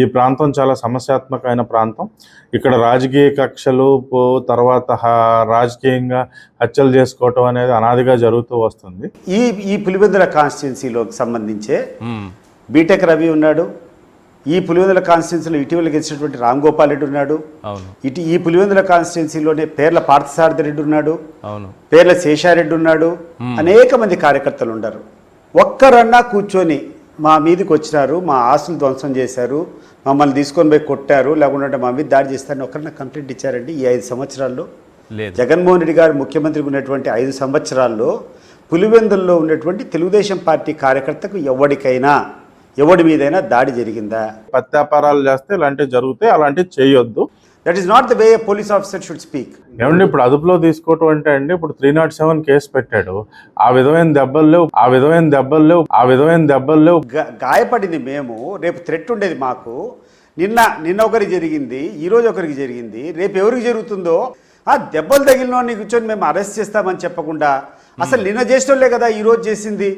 ఈ ప్రాంతం చాలా సమస్యాత్మకమైన ప్రాంతం. ఇక్కడ రాజకీయ కక్షలు తర్వాత రాజకీయంగా హత్యలు చేసుకోవటం అనేది అనాదిగా జరుగుతూ వస్తుంది. ఈ పులివెందుల కాన్స్టిట్యున్సీలోకి సంబంధించే బీటెక్ రవి ఉన్నాడు. ఈ పులివెందుల కాన్స్టిట్యున్సీలో ఇటీవల గెలిచినటువంటి రామ్ గోపాల్ రెడ్డి ఉన్నాడు. ఈ పులివెందుల కాన్స్టిట్యున్సీలోనే పేర్ల పార్థసారథి రెడ్డి ఉన్నాడు. పేర్ల శేషారెడ్డి ఉన్నాడు. అనేక మంది కార్యకర్తలు ఉన్నారు. ఒక్కరన్నా కూర్చొని మా మీదకి వచ్చినారు, మా ఆస్తులు ధ్వంసం చేశారు, మమ్మల్ని తీసుకొని పోయి కొట్టారు, లేకుంటే మా మీద దాడి చేస్తారని ఒకరిన కంప్లైంట్ ఇచ్చారండి ఈ 5 సంవత్సరాల్లో? జగన్మోహన్ రెడ్డి గారు ముఖ్యమంత్రిగా ఉన్నటువంటి 5 సంవత్సరాల్లో పులివెందుల్లో ఉన్నటువంటి తెలుగుదేశం పార్టీ కార్యకర్తకు ఎవడి మీదైనా దాడి జరిగిందా? ప్రత్యాపారాలు చేస్తే ఇలాంటివి జరుగుతాయి, అలాంటివి చేయొద్దు. That is not the way police officer should speak. ఏమండి ఇప్పుడు అదుపులో తీసుకోవటం అంటే అండి, ఇప్పుడు 307 కేసు పెట్టాడు. ఆ విధమైన దెబ్బలు లేవు. గాయపడింది మేము. రేపు థ్రెట్ ఉండేది మాకు. నిన్న ఒకరికి జరిగింది, ఈరోజు ఒకరికి జరిగింది, రేపు ఎవరికి జరుగుతుందో ఆ దెబ్బలు తగిలిన కూర్చొని మేము అరెస్ట్ చేస్తామని చెప్పకుండా అసలు నిన్న చేసేటోళ్ళే కదా ఈరోజు చేసింది.